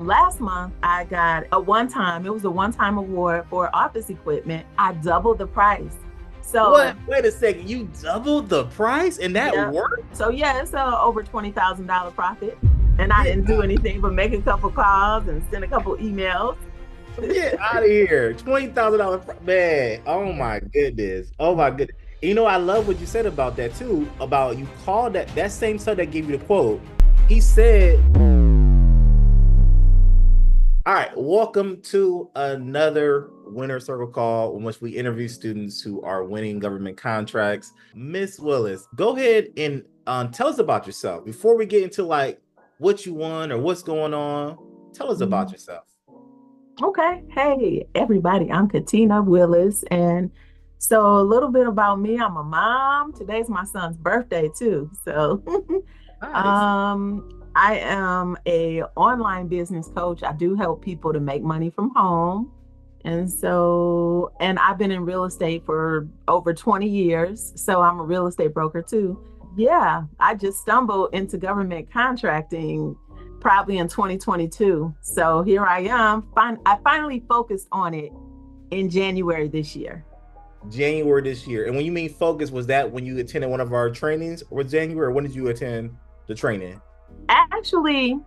Last month, I got it was a one-time award for office equipment. I doubled the price. What? So, Wait a second. You doubled the price and that yeah. worked? So, yeah, it's a over $20,000 profit. And I Get didn't do anything but make a couple calls and send a couple emails. Get out of here. $20,000. Man. Oh my goodness. Oh my goodness. You know, I love what you said about that too. About you called that same son that gave you the quote. He said, all right, welcome to another Winner Circle Call in which we interview students who are winning government contracts. Miss Willis, go ahead and tell us about yourself before we get into like what you won or what's going on. Tell us about yourself. Okay. Hey, everybody. I'm Katina Willis. And so a little bit about me. I'm a mom. Today's my son's birthday too. So Nice. I am a online business coach. I do help people to make money from home. And I've been in real estate for over 20 years. So I'm a real estate broker too. Yeah, I just stumbled into government contracting probably in 2022. So here I am. I finally focused on it in January this year. January this year. And when you mean focus, was that when you attended one of our trainings or January? Or when did you attend the training? Actually,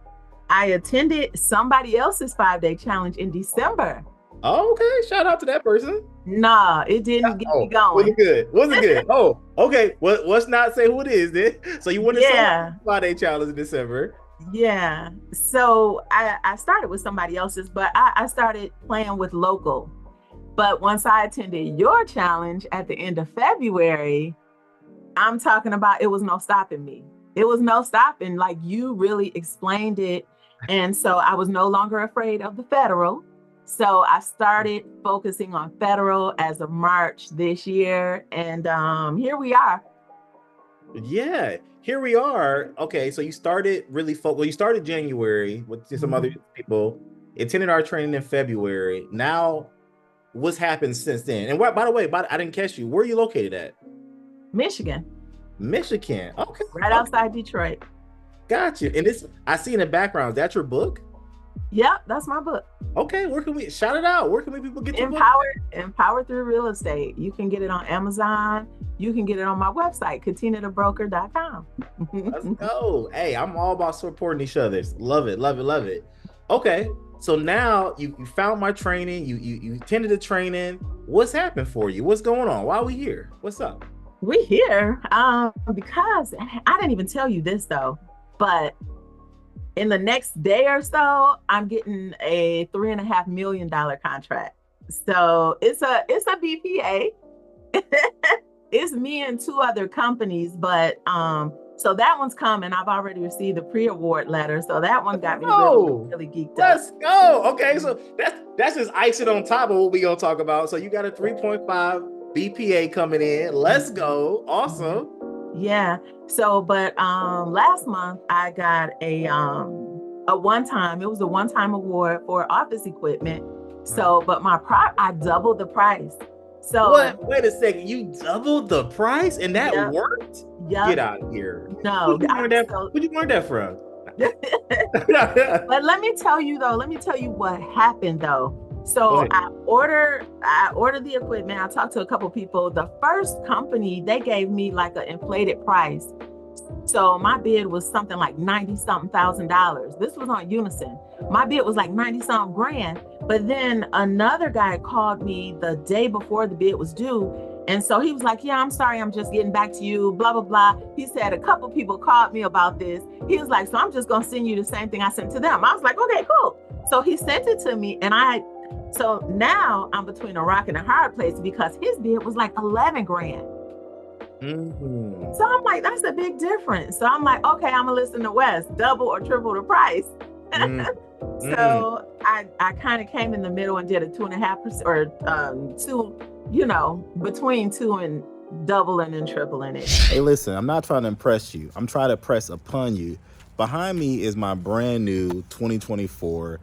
I attended somebody else's 5-day challenge in December. Oh, okay. Shout out to that person. Nah, it didn't get me Oh, was going. it good? Was it good? Oh, okay. Well, let's not say who it is then. So you won the Yeah, 5-day challenge in December. yeah. So I started with somebody else's, but I started playing with local. But once I attended your challenge at the end of February, I'm talking about it was no stopping me. It was no stopping. Like you really explained it. And so I was no longer afraid of the federal. So I started focusing on federal as of March this year. And here we are. Yeah, here we are. Okay, so you started really well, you started January with some other people, attended our training in February. Now, what's happened since then? And by the way, I didn't catch you. Where are you located at? Michigan, Michigan. Okay, right okay, outside Detroit. got you. And this, I see in the background, is that your book? Yep, that's my book. Okay, where can we shout it out? Where can we people get your book? Empowered through real estate. You can get it on Amazon. You can get it on my website, katinataBroker.com. Let's go. Hey, I'm all about supporting each other. Love it, love it, love it. Okay, so now you found my training. You attended the training. What's happened for you? What's going on? Why are we here? What's up? We here because I didn't even tell you this though, but in the next day or so, I'm getting a $3.5 million contract. So it's a BPA. It's me and two other companies, but so that one's coming. I've already received the pre-award letter, so that one got me really geeked up. Let's go. Okay, so that's just icing on top of what we gonna talk about. So you got a 3.5 BPA coming in. Let's go. Awesome. Yeah. So, but last month I got a it was a one-time award for office equipment. So, but I doubled the price. So what? Wait a second. You doubled the price and that worked? Yep. Get out of here. No. Where'd you learn that from? But let me tell you what happened though. So I ordered the equipment. I talked to a couple people. The first company, they gave me like an inflated price. So my bid was something like 90-something thousand dollars. This was on Unison. My bid was like 90-something grand. But then another guy called me the day before the bid was due. And so he was like, yeah, I'm sorry, I'm just getting back to you, blah, blah, blah. He said a couple people called me about this. He was like, so I'm just gonna send you the same thing I sent to them. I was like, okay, cool. So he sent it to me and so now I'm between a rock and a hard place because his bid was like 11 grand. So I'm like, that's a big difference. So I'm like, okay, I'm gonna listen to Wes, double or triple the price. So I kind of came in the middle and did a 2.5% or between 2 and doubling and tripling it. Hey, listen, I'm not trying to impress you. I'm trying to press upon you. Behind me is my brand new 2024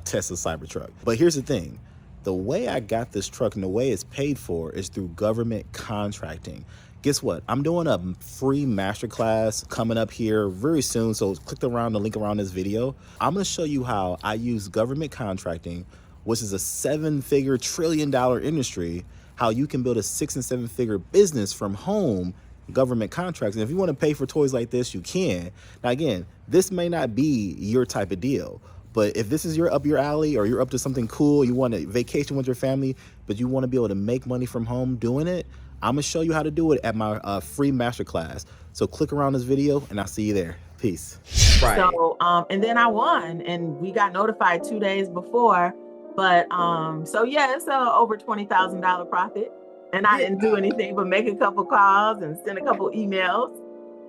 Tesla Cybertruck. But here's the thing. The way I got this truck and the way it's paid for is through government contracting. guess what? I'm doing a free masterclass coming up here very soon. So click around the link around this video. I'm going to show you how I use government contracting, which is a 7-figure trillion-dollar industry, how you can build a 6- and 7-figure business from home government contracts. And if you want to pay for toys like this, you can. Now, again, this may not be your type of deal, but if this is up your alley, or you're up to something cool, you want to vacation with your family, but you want to be able to make money from home doing it, I'm gonna show you how to do it at my free masterclass. So click around this video and I'll see you there. Peace. Right. So, and then I won, and we got notified 2 days before. But so yeah, it's over $20,000 profit, and I didn't do anything but make a couple calls and send a couple emails.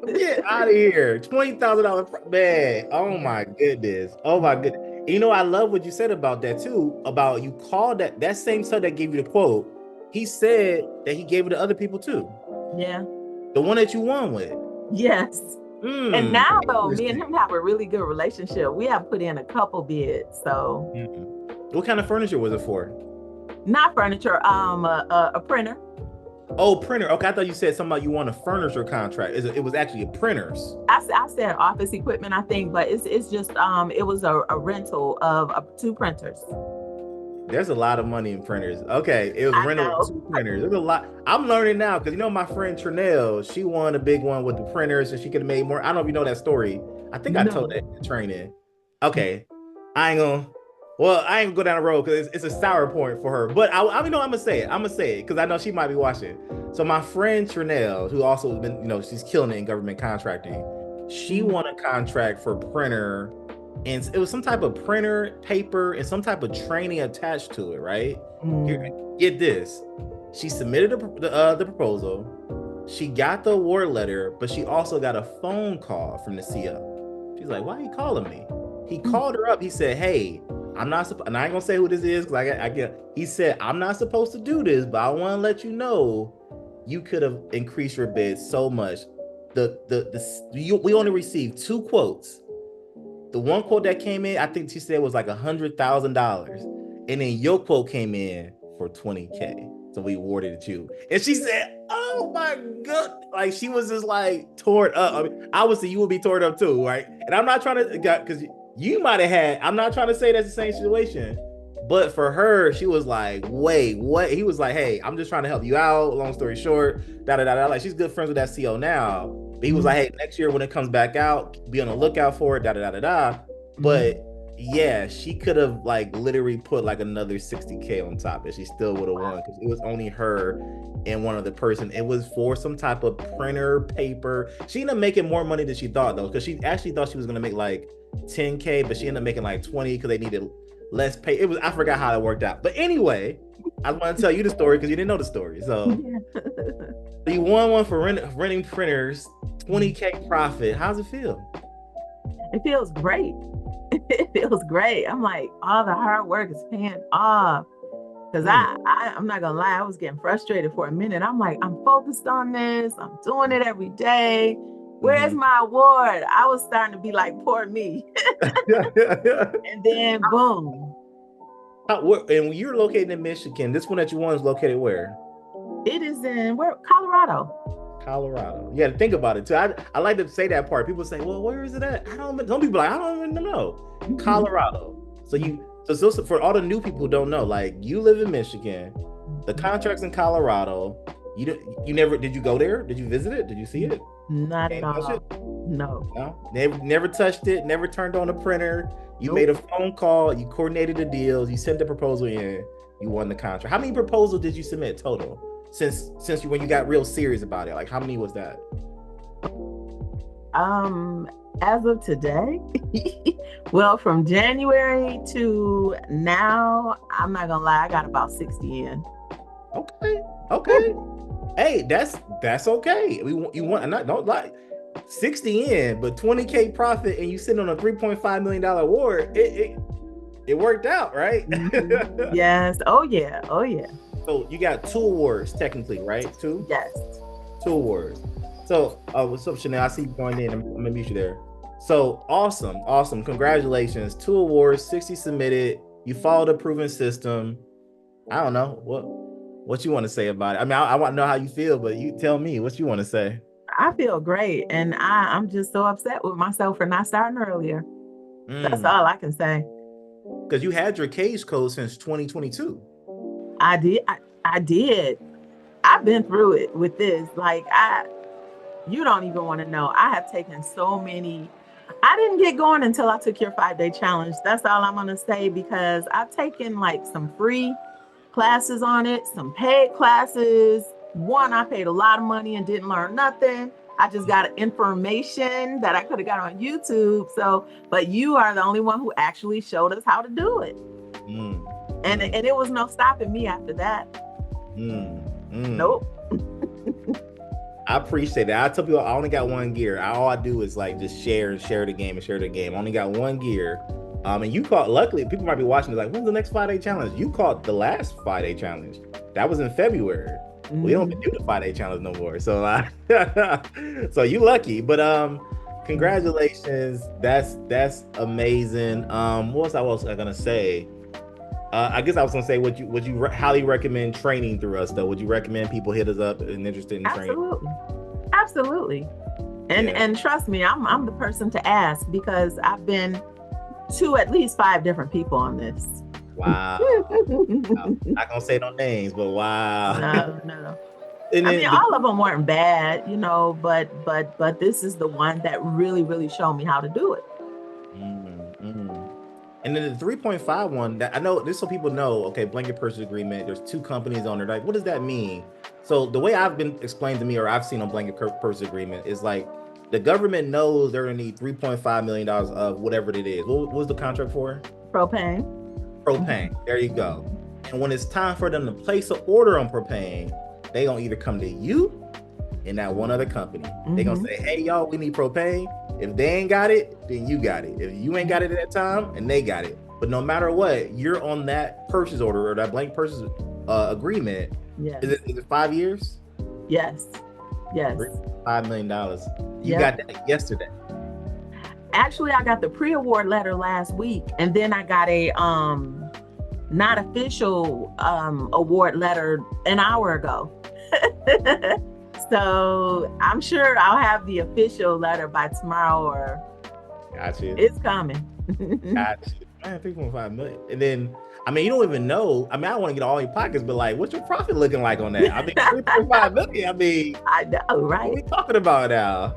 Get out of here. $20,000, man. Oh my goodness. Oh my goodness. You know, I love what you said about that too, about you called that same son that gave you the quote. He said that he gave it to other people too. Yeah. The one that you won with. Yes. And now though, me and him have a really good relationship. We have put in a couple bids. So what kind of furniture was it for? Not furniture, a printer. Oh, printer. Okay, I thought you said something about you want a furniture contract. It was actually a printer's. I said office equipment, I think, but it's just it was a rental of 2 printers. There's a lot of money in printers. Okay, it was rental of 2 printers. There's a lot. I'm learning now because my friend Trinell, she won a big one with the printers, and she could have made more. I don't know if you know that story. I think I told that in training. Okay, I ain't gonna go down the road because it's a sour point for her. But I'm gonna say it. Because I know she might be watching. So my friend Trinell, who also has been, she's killing it in government contracting. She won a contract for printer. And it was some type of printer, paper, and some type of training attached to it, right? Here, get this. She submitted the proposal. She got the award letter, but she also got a phone call from the CO. She's like, why are you calling me? He called her up. He said, hey, and I ain't gonna say who this is because he said, I'm not supposed to do this, but I want to let you know you could have increased your bid so much. We only received 2 quotes. The one quote that came in, I think she said was like $100,000. And then your quote came in for $20K. So we awarded it to you. And she said, oh my God. Like she was just like torn up. I mean, obviously you would be torn up too, right? And I'm not trying to, because you might have had, I'm not trying to say that's the same situation. But for her, she was like, wait, what? He was like, hey, I'm just trying to help you out. Long story short, Like she's good friends with that CO now. But he was like, hey, next year when it comes back out, be on the lookout for it, But yeah, she could have like literally put like another $60K on top and she still would have won because it was only her and one other person. It was for some type of printer, paper. She ended up making more money than she thought though, because she actually thought she was gonna make like 10K, but she ended up making like 20 because they needed less pay. I forgot how it worked out. But anyway, I want to tell you the story because you didn't know the story. So you won one for renting printers, 20K profit. How's it feel? It feels great. It feels great. I'm like, all the hard work is paying off. Because I'm not gonna lie, I was getting frustrated for a minute. I'm like, I'm focused on this. I'm doing it every day. Where's my award? I was starting to be like, poor me. And then boom. And when you're located in Michigan, this one that you won is located where? It is in Colorado. Yeah, think about it too. I like to say that part. People say, well, where is it at? Some people like, I don't even know. Colorado. So for all the new people who don't know, like you live in Michigan, the contract's in Colorado. You never, did you go there? Did you visit it? Did you see it? Not at all. No. Never touched it, never turned on the printer. You made a phone call, you coordinated the deals, you sent the proposal in, you won the contract. How many proposals did you submit total? Since when you got real serious about it, like how many was that? As of today, well, from January to now, I'm not gonna lie, I got about 60 in. Okay. Hey, that's okay. You want, don't lie, 60 in, but 20K profit, and you sitting on a $3.5 million award. It worked out, right? Yes. Oh yeah. So you got 2 awards technically, right? 2? Yes. 2 awards. So what's up, Chanel? I see you going in. I'm gonna meet you there. So awesome. Congratulations. 2 awards, 60 submitted. You followed a proven system. I don't know. What you want to say about it? I mean, I want to know how you feel, but you tell me what you want to say. I feel great, and I'm just so upset with myself for not starting earlier. That's all I can say. Because you had your cage code since 2022. I did. I did. I've been through it with this. Like, you don't even want to know. I have taken so many. I didn't get going until I took your 5-day challenge. That's all I'm going to say, because I've taken like some free classes on it, some paid classes. One, I paid a lot of money and didn't learn nothing. I just got information that I could have got on YouTube. So, but you are the only one who actually showed us how to do it. And it was no stopping me after that. Nope. I appreciate that. I tell people I only got one gear. All I do is like just share the game. I only got one gear. And you caught, luckily, people might be watching it like, when's the next 5-day challenge? You caught the last 5-day challenge. That was in February. We don't do the 5-day challenge no more. So so you lucky. But congratulations. That's amazing. What else I gonna say? I guess I was gonna say, would you highly recommend training through us though? Would you recommend people hit us up and interested in training? Absolutely. And trust me, I'm the person to ask, because I've been to at least 5 different people on this. Wow. I'm not gonna say no names, but wow. No. And I mean, all of them weren't bad, but this is the one that really, really showed me how to do it. And then the 3.5 one, that I know this, so people know, okay, blanket purchase agreement, there's 2 companies on there. Like, what does that mean? So the way I've been explained to me, or I've seen on blanket purchase agreement, is like the government knows they're gonna need $3.5 million of whatever it is. What was the contract for? Propane. There you go. And when it's time for them to place an order on propane, they gonna either come to you and that one other company. They gonna say, hey, y'all, we need propane. If they ain't got it, then you got it. If you ain't got it at that time, and they got it. But no matter what, you're on that purchase order or that blank purchase agreement. Yes. Is it 5 years? Yes. $5 million. You got that yesterday. Actually, I got the pre-award letter last week, and then I got a not official award letter an hour ago. So I'm sure I'll have the official letter by tomorrow, or Gotcha. It's coming. Gotcha. Man, 3.5 million. And then, I mean, you don't even know. I mean, I don't want to get all your pockets, but like, what's your profit looking like on that? I mean, 3.5 million. I mean, I know, right? What are we talking about now?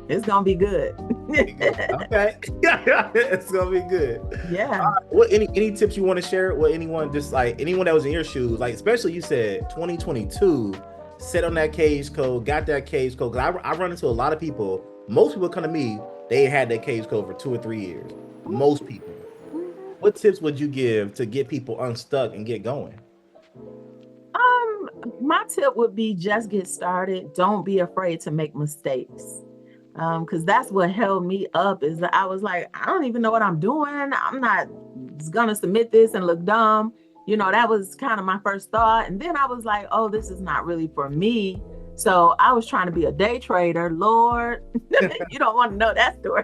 It's gonna be good. Okay. It's gonna be good. Yeah. What any tips you want to share with anyone, just like anyone that was in your shoes, like especially you said 2022, set on that cage code, got that cage code. Cause I run into a lot of people. Most people come to me, they had that cage code for 2 or 3 years. Most people. What tips would you give to get people unstuck and get going? My tip would be just get started. Don't be afraid to make mistakes. Because that's what held me up, is that I was like, I don't even know what I'm doing. I'm not gonna submit this and look dumb. You know, that was kind of my first thought. And then I was like, oh, this is not really for me. So I was trying to be a day trader. Lord, you don't want to know that story.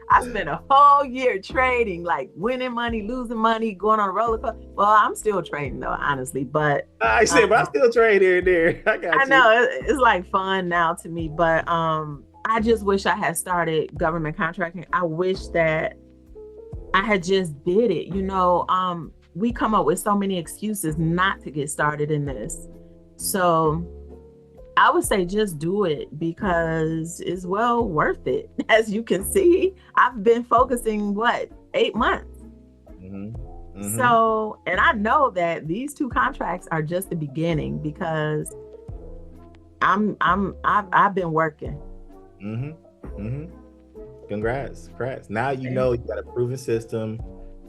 I spent a whole year trading, like winning money, losing money, going on a roller coaster. Well, I'm still trading though, honestly, but I say, but I still trade here and there. I know it's like fun now to me, but I just wish I had started government contracting. I wish that I had just did it. You know, we come up with so many excuses not to get started in this. So I would say just do it, because it's well worth it. As you can see, I've been focusing 8 months. So, and I know that these 2 contracts are just the beginning, because I've been working. Congrats. Now you know you got a proven system.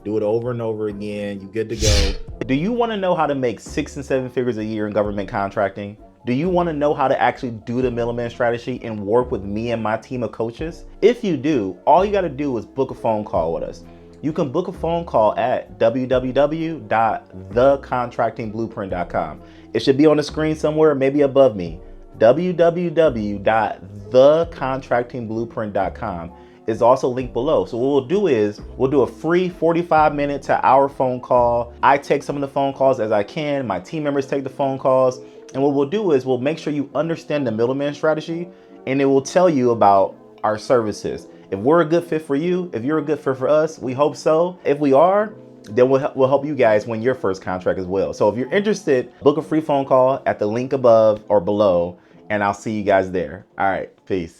Do it over and over again. You're good to go. Do you want to know how to make 6 and 7 figures a year in government contracting? Do you want to know how to actually do the middleman strategy and work with me and my team of coaches? If you do, all you got to do is book a phone call with us. You can book a phone call at www.thecontractingblueprint.com. It should be on the screen somewhere, maybe above me. www.thecontractingblueprint.com is also linked below. So what we'll do is we'll do a free 45-minute to hour phone call. I take some of the phone calls as I can. My team members take the phone calls. And what we'll do is we'll make sure you understand the middleman strategy, and it will tell you about our services. If we're a good fit for you, if you're a good fit for us, we hope so. If we are, then we'll help you guys win your first contract as well. So if you're interested, book a free phone call at the link above or below, and I'll see you guys there. All right, peace.